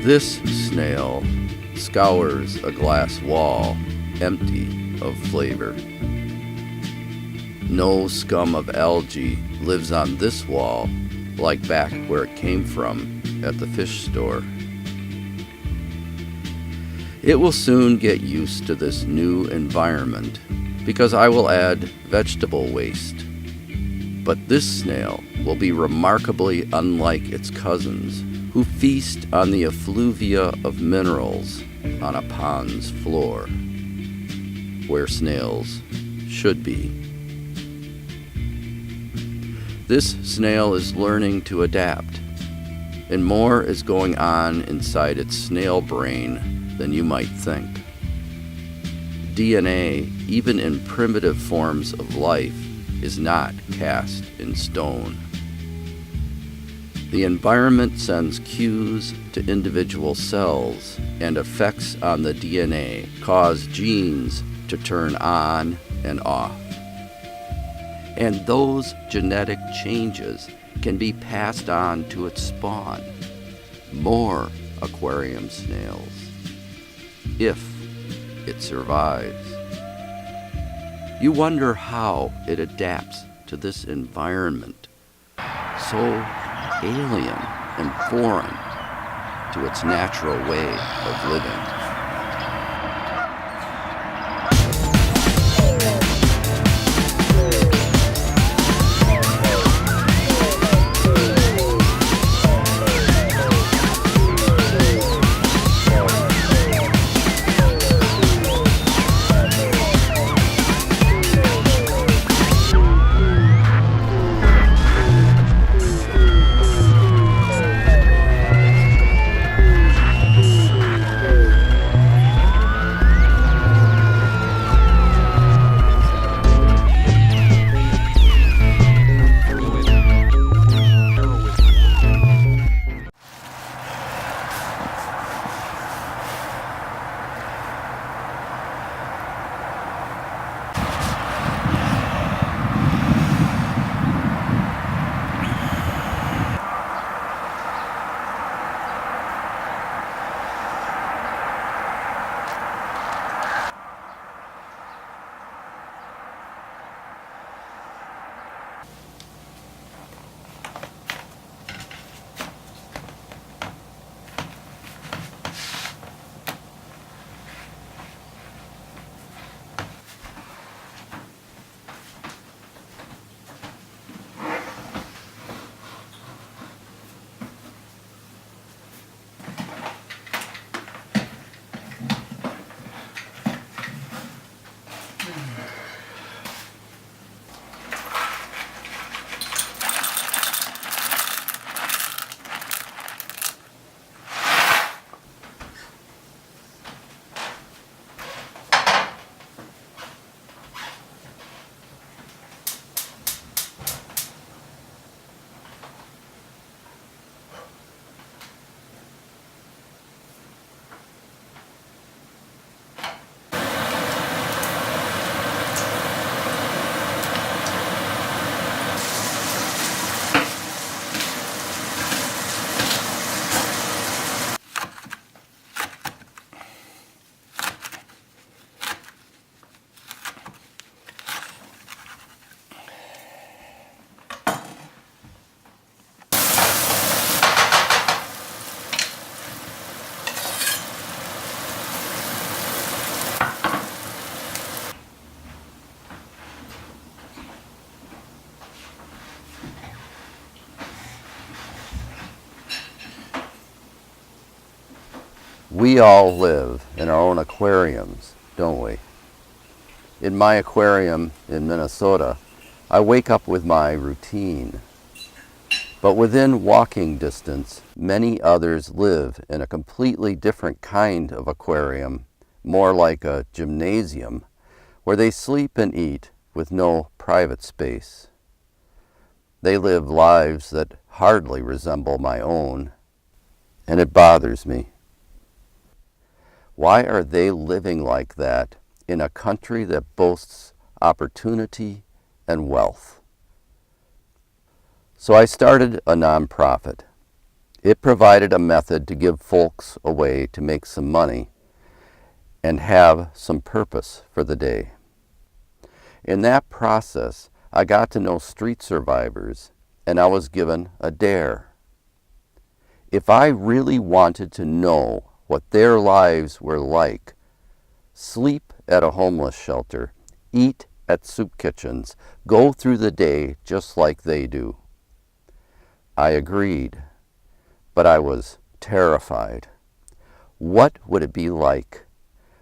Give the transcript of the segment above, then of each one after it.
This snail scours a glass wall empty of flavor. No scum of algae lives on this wall like back where it came from at the fish store. It will soon get used to this new environment because I will add vegetable waste. But this snail will be remarkably unlike its cousins, who feast on the effluvia of minerals on a pond's floor, where snails should be. This snail is learning to adapt, and more is going on inside its snail brain than you might think. DNA, even in primitive forms of life, is not cast in stone. The environment sends cues to individual cells, and effects on the DNA cause genes to turn on and off. And those genetic changes can be passed on to its spawn, more aquarium snails, if it survives. You wonder how it adapts to this environment, so alien and foreign to its natural way of living. We all live in our own aquariums, don't we? In my aquarium in Minnesota, I wake up with my routine. But within walking distance, many others live in a completely different kind of aquarium, more like a gymnasium, where they sleep and eat with no private space. They live lives that hardly resemble my own, and it bothers me. Why are they living like that in a country that boasts opportunity and wealth? So I started a nonprofit. It provided a method to give folks a way to make some money and have some purpose for the day. In that process, I got to know street survivors, and I was given a dare. If I really wanted to know what their lives were like, sleep at a homeless shelter, eat at soup kitchens, go through the day just like they do. I agreed, but I was terrified. What would it be like?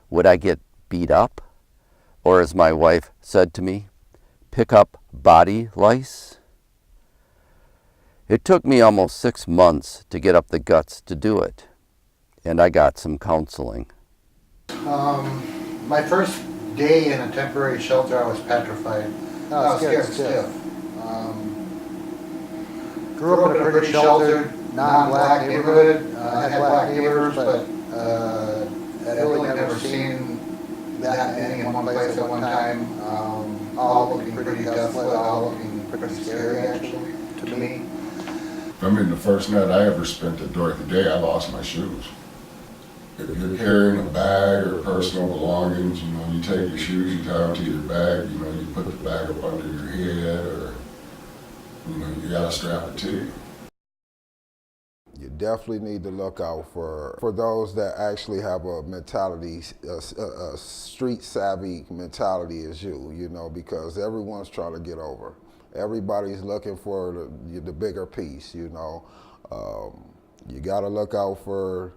Would I get beat up? Or, as my wife said to me, pick up body lice? It took me almost 6 months to get up the guts to do it, and I got some counseling. My first day in a temporary shelter, I was petrified. I was scared stiff. Grew up in a pretty sheltered, non-black neighborhood. I had black neighbors, but I'd really never seen that many in one place at one time. All looking pretty desolate, all looking pretty scary actually, to me. I mean, the first night I ever spent at Dorothy Day, I lost my shoes. If you're carrying a bag or personal belongings, you know, you take your shoes, you tie them to your bag, you know, you put the bag up under your head, or, you know, you gotta strap it to you. You definitely need to look out for those that actually have a mentality, a street savvy mentality as you know, because everyone's trying to get over. Everybody's looking for the bigger piece, you know. You gotta look out for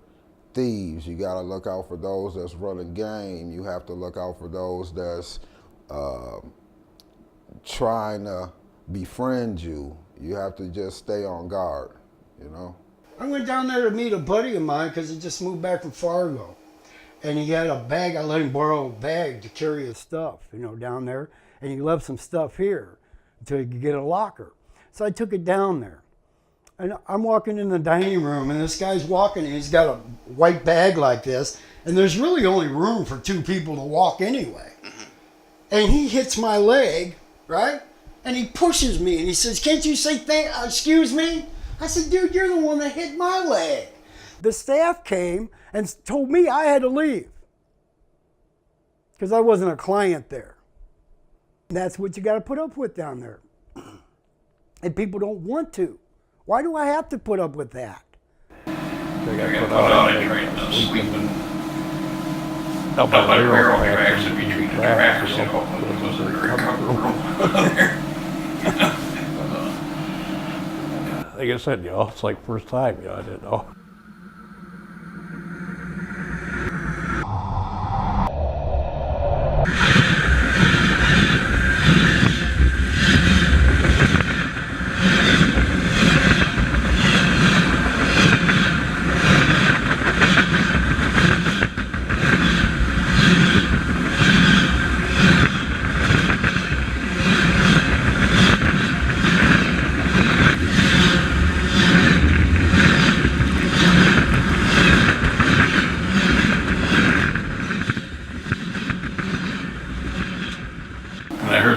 thieves, you gotta look out for those that's running game, you have to look out for those that's trying to befriend you. You have to just stay on guard, you know. I went down there to meet a buddy of mine because he just moved back from Fargo. And he had a bag, I let him borrow a bag to carry his stuff, you know, down there. And he left some stuff here until he could get a locker. So I took it down there. And I'm walking in the dining room and this guy's walking and he's got a white bag like this. And there's really only room for 2 people to walk anyway. And he hits my leg, right? And he pushes me and he says, "Can't you say excuse me?" I said, "Dude, you're the one that hit my leg." The staff came and told me I had to leave because I wasn't a client there. And that's what you got to put up with down there. And people don't want to. Why do I have to put up with that? They're going to put out a train and sweeping double barrel tracks in between the tracks, so it was a very comfortable there. Like I said, you know, it's like first time, you know, I didn't know.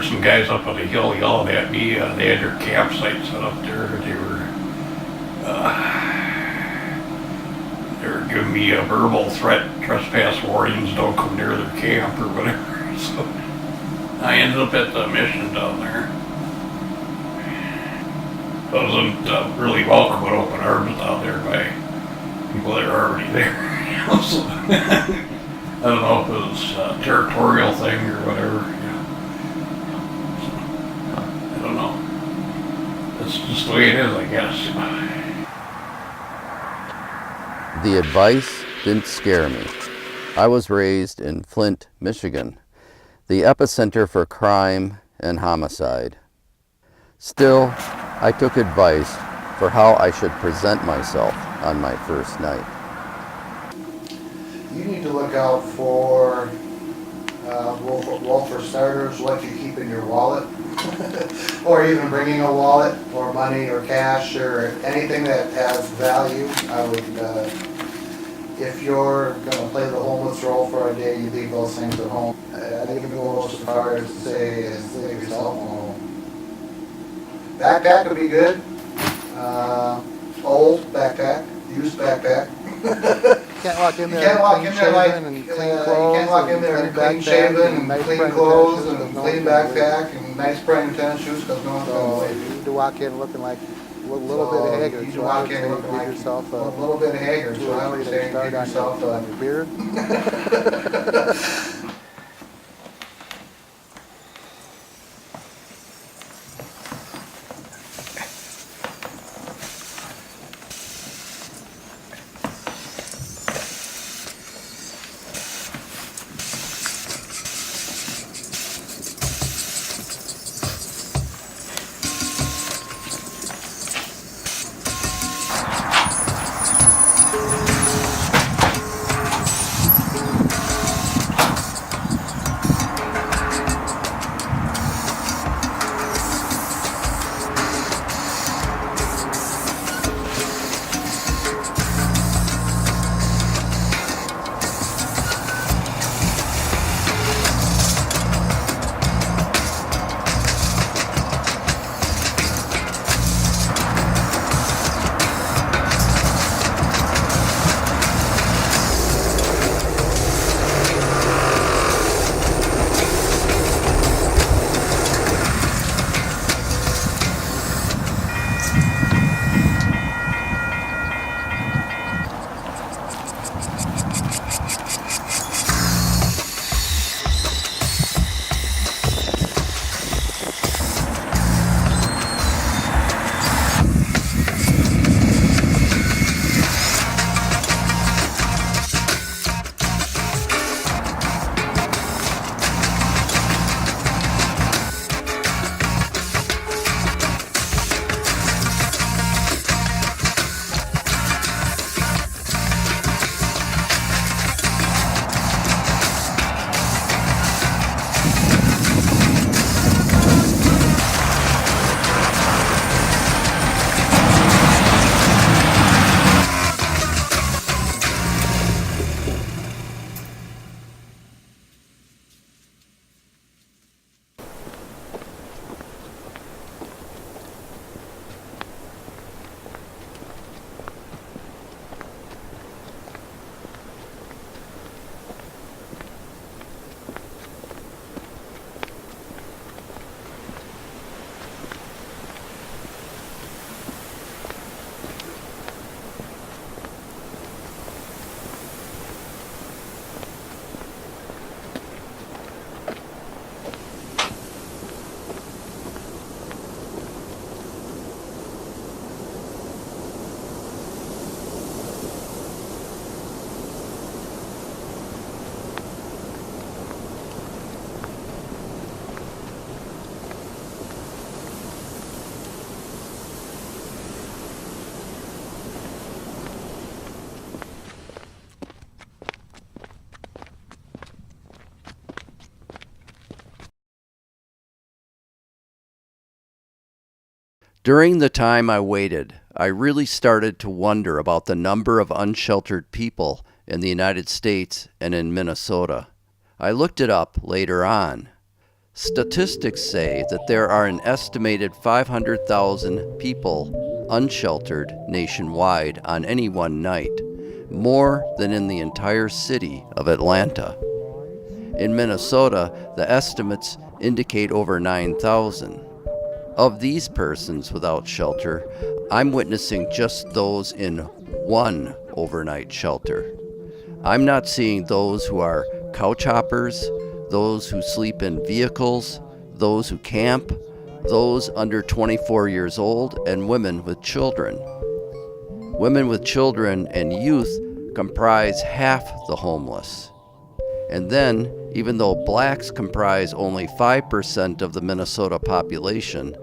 Some guys up on the hill yelling at me. They had their campsite set up there. They were giving me a verbal threat, trespass warnings, don't come near their camp or whatever. So I ended up at the mission down there. I wasn't really welcome with open arms down there by people that are already there. So, I don't know if it was a territorial thing or whatever. That's just the way it is, I guess. The advice didn't scare me. I was raised in Flint, Michigan, the epicenter for crime and homicide. Still, I took advice for how I should present myself on my first night. You need to look out for, well, for starters, what you keep in your wallet. Or even bringing a wallet or money or cash or anything that has value. I would, if you're going to play the homeless role for a day, you leave those things at home. I'd even go so far as to say, leave your cell phone home. Backpack would be good. Old backpack. used backpack. Can't walk in You there can't walk in there like, and you clean clothes. can't walk in there and and clean backpack shaven and nice clean brand clothes tennis shoes, and no clean one's gonna believe backpack and nice brand tennis shoes because no one's it. going to So believe you you. need to walk in looking like a little bit haggard. You So I walk would in say looking give like yourself a little bit haggard, 2 so I or would 3 say to start give on yourself your beard. During the time I waited, I really started to wonder about the number of unsheltered people in the United States and in Minnesota. I looked it up later on. Statistics say that there are an estimated 500,000 people unsheltered nationwide on any one night, more than in the entire city of Atlanta. In Minnesota, the estimates indicate over 9,000. Of these persons without shelter, I'm witnessing just those in one overnight shelter. I'm not seeing those who are couch hoppers, those who sleep in vehicles, those who camp, those under 24 years old, and women with children. Women with children and youth comprise half the homeless. And then, even though blacks comprise only 5% of the Minnesota population,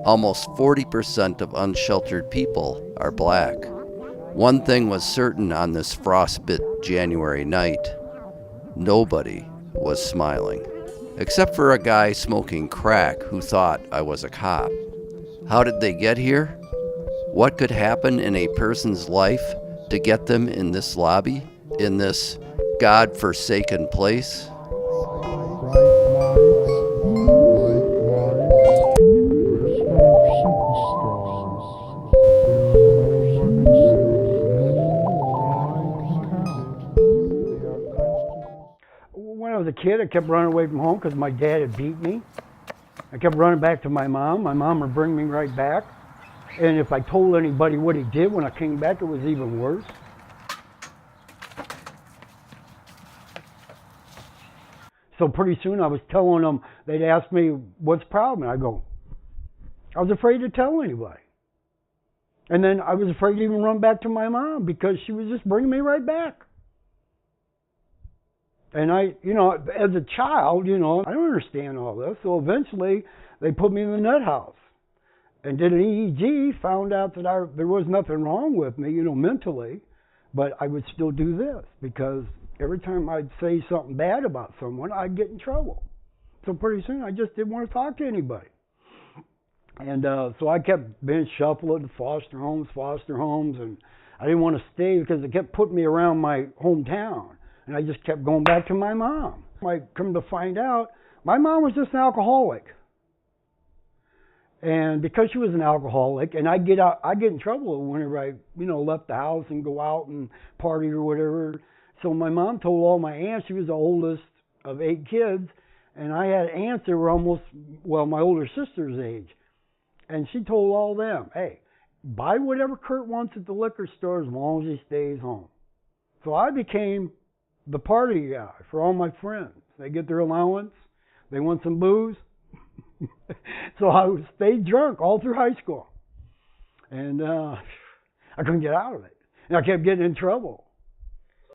almost 40% of unsheltered people are black. One thing was certain on this frostbit January night: nobody was smiling, except for a guy smoking crack who thought I was a cop. How did they get here? What could happen in a person's life to get them in this lobby, in this God-forsaken place? kid, I kept running away from home because my dad had beat me. I kept running back to my mom. My mom would bring me right back. And if I told anybody what he did when I came back, it was even worse. So pretty soon I was telling them, they'd ask me, what's the problem? And I go, I was afraid to tell anybody. And then I was afraid to even run back to my mom because she was just bringing me right back. And I, as a child, I don't understand all this. So eventually they put me in the nut house and did an EEG, found out that there was nothing wrong with me, mentally, but I would still do this because every time I'd say something bad about someone, I'd get in trouble. So pretty soon I just didn't want to talk to anybody. And so I kept being shuffled to foster homes, and I didn't want to stay because it kept putting me around my hometown. And I just kept going back to my mom. I come to find out, my mom was just an alcoholic. And because she was an alcoholic, and I'd get in trouble whenever I, left the house and go out and party or whatever. So my mom told all my aunts, she was the oldest of 8 kids, and I had aunts that were my older sister's age. And she told all them, hey, buy whatever Kurt wants at the liquor store as long as he stays home. So I became the party guy for all my friends. They get their allowance. They want some booze. So I stayed drunk all through high school. And I couldn't get out of it. And I kept getting in trouble.